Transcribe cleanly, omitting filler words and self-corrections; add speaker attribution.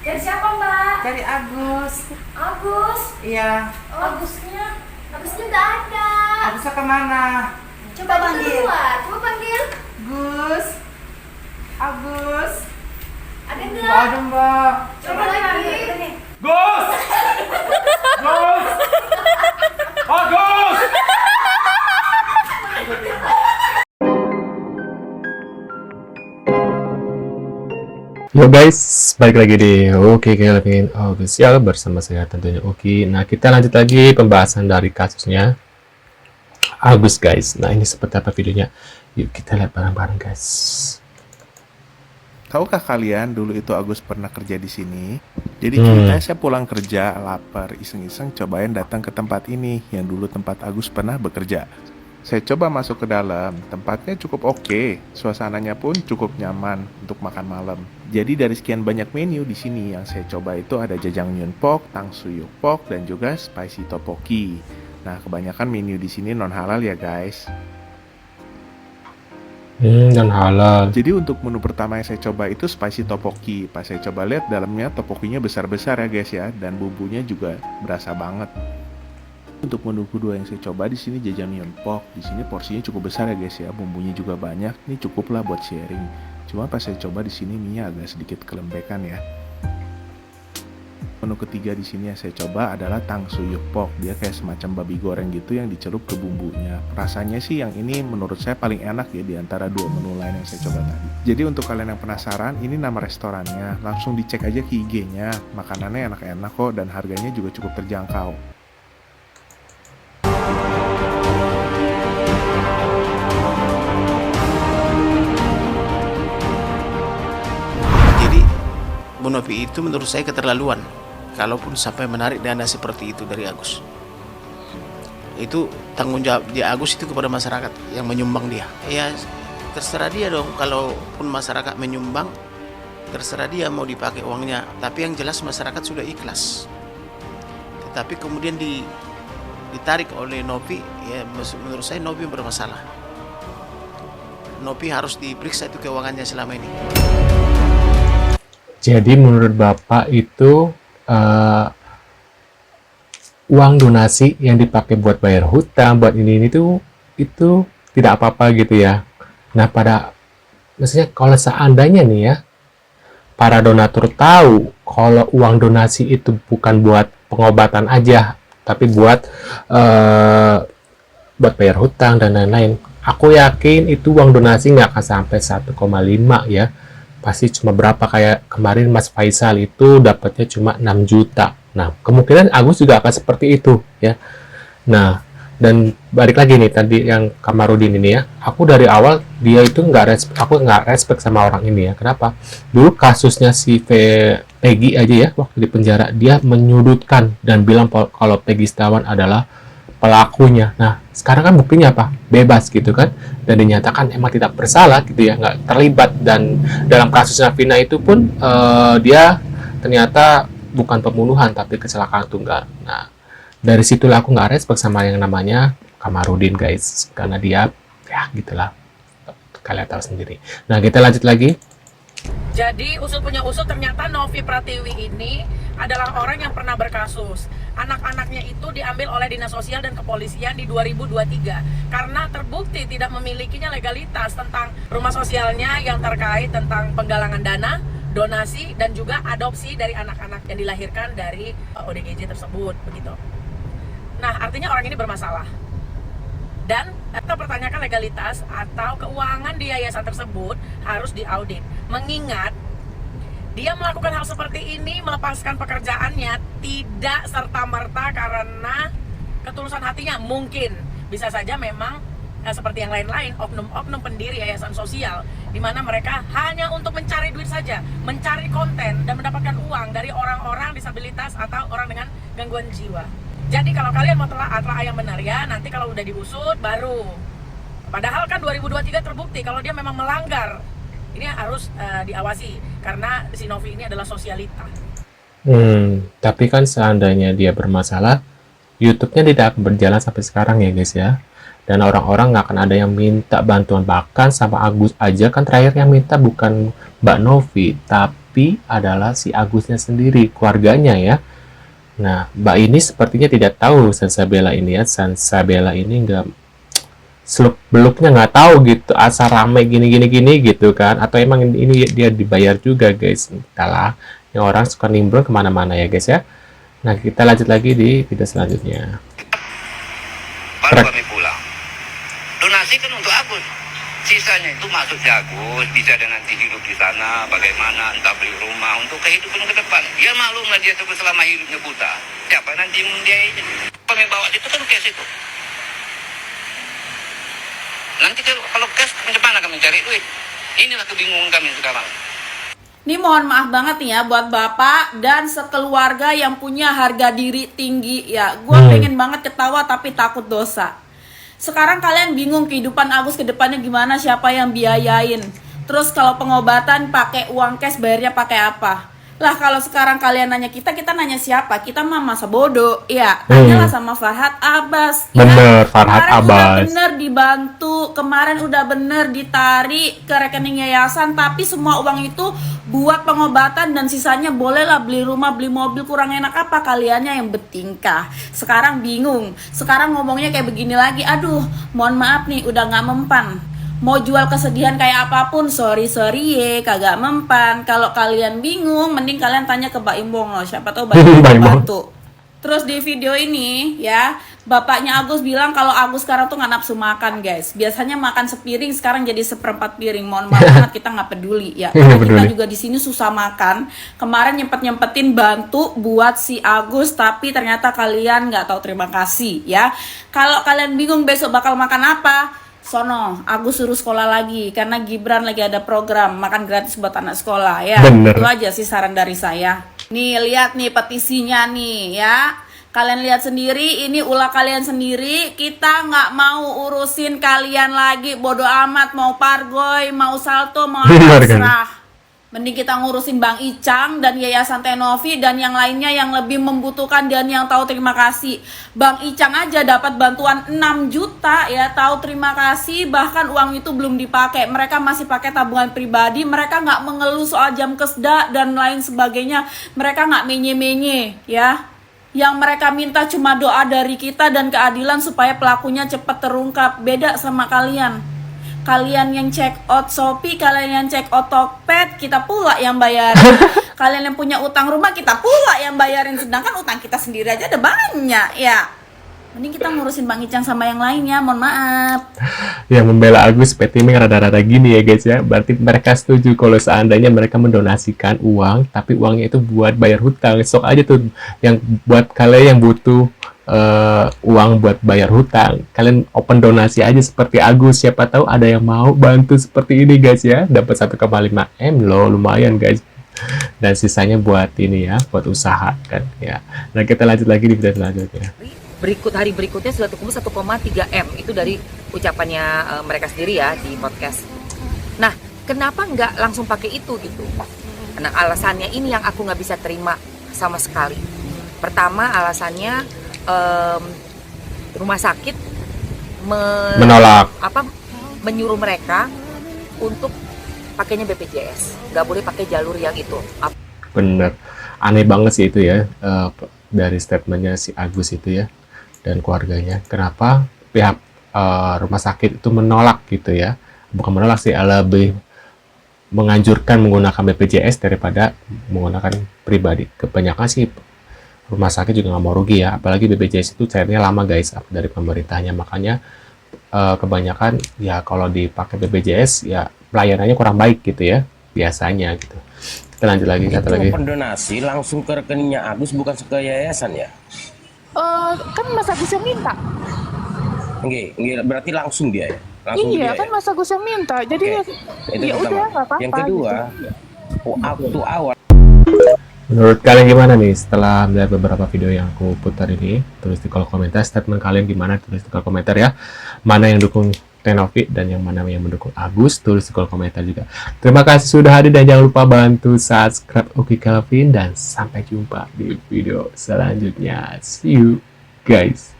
Speaker 1: Cari siapa, Mbak?
Speaker 2: Cari Agus.
Speaker 1: Agus.
Speaker 2: Iya.
Speaker 1: Oh, Agusnya nggak ada.
Speaker 2: Agusnya kemana?
Speaker 1: Coba panggil. Keluar. Coba panggil.
Speaker 2: Gus. Agus.
Speaker 1: Ada
Speaker 2: Nggak
Speaker 1: nggak?
Speaker 2: ada, Mbak.
Speaker 1: Coba lagi.
Speaker 3: Gus! Gus! Agus!
Speaker 4: Yo guys, balik lagi di Oke Kelvin Official bersama saya tentunya Oki. Nah, kita lanjut lagi pembahasan dari kasusnya Agus guys. Nah, ini seperti apa videonya? Yuk kita lihat bareng-bareng guys.
Speaker 5: Tahukah kalian dulu itu Agus pernah kerja di sini? Jadi ceritanya saya pulang kerja, lapar, iseng-iseng cobain datang ke tempat ini yang dulu tempat Agus pernah bekerja. Saya coba masuk ke dalam, tempatnya cukup oke, suasananya pun cukup nyaman untuk makan malam. Jadi dari sekian banyak menu di sini yang saya coba itu ada jajangmyeon pork, tangsuyuk pork, dan juga spicy tteokbokki. Nah, kebanyakan menu di sini non halal ya guys.
Speaker 4: Dan halal.
Speaker 5: Jadi untuk menu pertama yang saya coba itu spicy tteokbokki. Pas saya coba lihat dalamnya tteokbokkinya besar-besar ya guys ya, dan bumbunya juga berasa banget. Untuk menu kedua yang saya coba di sini jajangmyeon pork. Di sini porsinya cukup besar ya guys ya, bumbunya juga banyak. Ini cukup lah buat sharing. Cuma pas saya coba di sini mie agak sedikit kelembekan ya. Menu ketiga di sini yang saya coba adalah tangsuyuk pork. Dia kayak semacam babi goreng gitu yang dicelup ke bumbunya. Rasanya sih yang ini menurut saya paling enak ya di antara dua menu lain yang saya coba tadi. Jadi untuk kalian yang penasaran, ini nama restorannya. Langsung dicek aja ke IG-nya. Makanannya enak-enak kok dan harganya juga cukup terjangkau.
Speaker 6: Jadi Bu Novi itu menurut saya keterlaluan kalaupun sampai menarik dana seperti itu dari Agus. Itu tanggung jawab dia Agus itu kepada masyarakat yang menyumbang dia. Ya terserah dia dong, kalaupun masyarakat menyumbang terserah dia mau dipakai uangnya, tapi yang jelas masyarakat sudah ikhlas. Tetapi kemudian ditarik oleh Novi, ya menurut saya Novi bermasalah. Novi harus diperiksa itu keuangannya selama ini.
Speaker 4: Jadi menurut Bapak itu uang donasi yang dipakai buat bayar hutang, buat ini tuh itu tidak apa-apa gitu ya. Nah, maksudnya kalau seandainya nih ya, para donatur tahu kalau uang donasi itu bukan buat pengobatan aja, tapi buat bayar hutang dan lain-lain. Aku yakin itu uang donasi nggak akan sampai 1,5 ya. Pasti cuma berapa, kayak kemarin Mas Faisal itu dapatnya cuma 6 juta. Nah, kemungkinan Agus juga akan seperti itu ya. Nah, dan balik lagi nih tadi yang Kamarudin ini ya. Aku dari awal dia itu aku nggak respect sama orang ini ya. Kenapa? Dulu kasusnya si Peggy aja ya, waktu di penjara dia menyudutkan dan bilang kalau Peggy Setiawan adalah pelakunya. Nah, sekarang kan buktinya apa? Bebas gitu kan, dan dinyatakan emang tidak bersalah gitu ya, nggak terlibat. Dan dalam kasusnya Vina itu pun dia ternyata bukan pembunuhan tapi kecelakaan tunggal. Nah, dari situlah aku nggak respect sama yang namanya Kamarudin guys, karena dia ya gitulah, kalian tahu sendiri. Nah, kita lanjut lagi.
Speaker 7: Jadi usut punya usut, ternyata Novi Pratiwi ini adalah orang yang pernah berkasus. Anak-anaknya itu diambil oleh Dinas Sosial dan Kepolisian di 2023 karena terbukti tidak memilikinya legalitas tentang rumah sosialnya yang terkait tentang penggalangan dana, donasi, dan juga adopsi dari anak-anak yang dilahirkan dari ODGJ tersebut, begitu. Nah, artinya orang ini bermasalah. Dan kita pertanyakan legalitas atau keuangan di yayasan tersebut harus diaudit. Mengingat dia melakukan hal seperti ini, melepaskan pekerjaannya tidak serta-merta karena ketulusan hatinya. Mungkin bisa saja memang seperti yang lain-lain, oknum-oknum pendiri yayasan sosial, di mana mereka hanya untuk mencari duit saja, mencari konten dan mendapatkan uang dari orang-orang disabilitas atau orang dengan gangguan jiwa. Jadi kalau kalian mau telah yang benar ya, nanti kalau udah diusut baru. Padahal kan 2023 terbukti kalau dia memang melanggar. Ini harus diawasi karena si Novi ini adalah sosialita.
Speaker 4: Tapi kan seandainya dia bermasalah, YouTube-nya tidak akan berjalan sampai sekarang ya guys ya. dan orang-orang nggak akan ada yang minta bantuan. Bahkan sama Agus aja kan terakhir yang minta bukan Mbak Novi, tapi adalah si Agusnya sendiri, keluarganya ya. Nah, Mbak ini sepertinya tidak tahu Salsabella ini ya. Salsabella ini nggak seluk-beluknya nggak tahu gitu, asal rame gini gitu kan, atau emang ini dia dibayar juga guys, entahlah. Yang orang suka nimbrung kemana-mana ya guys ya. Nah, kita lanjut lagi di video selanjutnya.
Speaker 8: Baru kami pulang. Donasi kan untuk Agus. Sisanya itu masuk di Agus, bisa dia nanti hidup di sana, bagaimana, entah beli rumah untuk kehidupan ke depan. Ya maklumlah dia terus selama hidupnya buta. Siapa nanti yang membiayainya? Kami bawa itu kan cash itu. Nanti kalau cash, bagaimana kami cari duit? Inilah kebingungan kami sekarang.
Speaker 7: Ini mohon maaf banget nih ya buat bapak dan sekeluarga yang punya harga diri tinggi ya. Gue pengen banget ketawa tapi takut dosa. Sekarang kalian bingung kehidupan Agus ke depannya gimana, siapa yang biayain. Terus kalau pengobatan pakai uang cash, bayarnya pakai apa? Lah kalau sekarang kalian nanya kita nanya siapa? Kita mah masa bodoh. Ya, tanyalah sama Farhad Abbas.
Speaker 4: Bener,
Speaker 7: ya.
Speaker 4: Farhad
Speaker 7: Kemarin udah
Speaker 4: Abbas.
Speaker 7: bener dibantu, kemarin udah bener ditarik ke rekening yayasan, tapi semua uang itu buat pengobatan dan sisanya bolehlah beli rumah, beli mobil. Kurang enak apa kaliannya yang bertingkah? Sekarang bingung. Sekarang ngomongnya kayak begini lagi. Aduh, mohon maaf nih, udah nggak mempan. Mau jual kesedihan kayak apapun, sorry ye, kagak mempan. Kalau kalian bingung, mending kalian tanya ke Mbak Imbong loh, siapa tahu Mbak Imbong bantu. Terus di video ini ya, bapaknya Agus bilang kalau Agus sekarang tuh nggak nafsu makan guys. Biasanya makan sepiring, sekarang jadi seperempat piring. Mohon maaf banget, kita nggak peduli ya. Karena kita juga di sini susah makan. Kemarin nyempet-nyempetin bantu buat si Agus, tapi ternyata kalian nggak tahu terima kasih ya. Kalau kalian bingung besok bakal makan apa, sono Agus suruh sekolah lagi karena Gibran lagi ada program makan gratis buat anak sekolah ya.
Speaker 4: Bener.
Speaker 7: Itu aja sih saran dari saya. Nih lihat nih petisinya nih ya. Kalian lihat sendiri, ini ulah kalian sendiri. Kita nggak mau urusin kalian lagi, bodoh amat. Mau Pargoy, mau Salto, mau apa terserah. Mending kita ngurusin Bang Icang dan Yayasan Tenovi dan yang lainnya yang lebih membutuhkan dan yang tahu terima kasih. Bang Icang aja dapat bantuan 6 juta ya, tahu terima kasih, bahkan uang itu belum dipakai. Mereka masih pakai tabungan pribadi, mereka nggak mengeluh soal jam kesda dan lain sebagainya. Mereka nggak menye-menye ya. Yang mereka minta cuma doa dari kita dan keadilan supaya pelakunya cepat terungkap. Beda sama kalian. Kalian yang check out Shopee, kalian yang check out Tokped, kita pula yang bayarin. Kalian yang punya utang rumah, kita pula yang bayarin. Sedangkan utang kita sendiri aja ada banyak ya. Mending kita ngurusin Bang Icang sama yang lainnya, mohon maaf.
Speaker 4: Yang membela Agus PT ini rada-rada gini ya guys ya. Berarti mereka setuju kalau seandainya mereka mendonasikan uang, tapi uangnya itu buat bayar hutang. Sok aja tuh yang buat kalian yang butuh uang buat bayar hutang, kalian open donasi aja seperti Agus. Siapa tahu ada yang mau bantu seperti ini guys ya. Dapat 1,5 M loh, lumayan guys. Dan sisanya buat ini ya, buat usaha kan ya. Nah, kita lanjut lagi di video selanjutnya.
Speaker 9: Hari berikutnya sudah tumbuh 1,3 M. Itu dari ucapannya mereka sendiri ya di podcast. Nah, kenapa nggak langsung pakai itu gitu? Nah, alasannya ini yang aku nggak bisa terima sama sekali. Pertama, alasannya rumah sakit
Speaker 4: menolak,
Speaker 9: menyuruh mereka untuk pakainya BPJS, nggak boleh pakai jalur yang itu.
Speaker 4: Bener, aneh banget sih itu ya, dari statementnya si Agus itu ya dan keluarganya. Kenapa pihak rumah sakit itu menolak gitu ya? Bukan menolak sih, lebih menganjurkan menggunakan BPJS daripada menggunakan pribadi. Kebanyakan sih rumah sakit juga nggak mau rugi ya, apalagi BPJS itu cairnya lama guys dari pemerintahnya. Makanya kebanyakan ya kalau dipakai BPJS ya pelayanannya kurang baik gitu ya biasanya gitu. Kita lanjut lagi, kata lagi.
Speaker 3: Pendonasi langsung ke rekeningnya Agus, bukan ke yayasan ya?
Speaker 2: Kan Mas Agus yang minta.
Speaker 3: Enggak, berarti langsung dia ya? Langsung
Speaker 2: Iya,
Speaker 3: dia
Speaker 2: kan
Speaker 3: ya?
Speaker 2: Mas Agus yang minta. Jadi
Speaker 3: Itu
Speaker 2: ya
Speaker 3: pertama.
Speaker 2: udah nggak apa-apa.
Speaker 3: Yang kedua,
Speaker 2: gitu.
Speaker 3: waktu awal
Speaker 4: Menurut kalian gimana nih setelah melihat beberapa video yang aku putar ini? Tulis di kolom komentar, statement kalian gimana? Tulis di kolom komentar ya. Mana yang dukung Tenovi dan yang mana yang mendukung Agus, tulis di kolom komentar juga. Terima kasih sudah hadir dan jangan lupa bantu subscribe Oki Kelvin dan sampai jumpa di video selanjutnya. See you guys.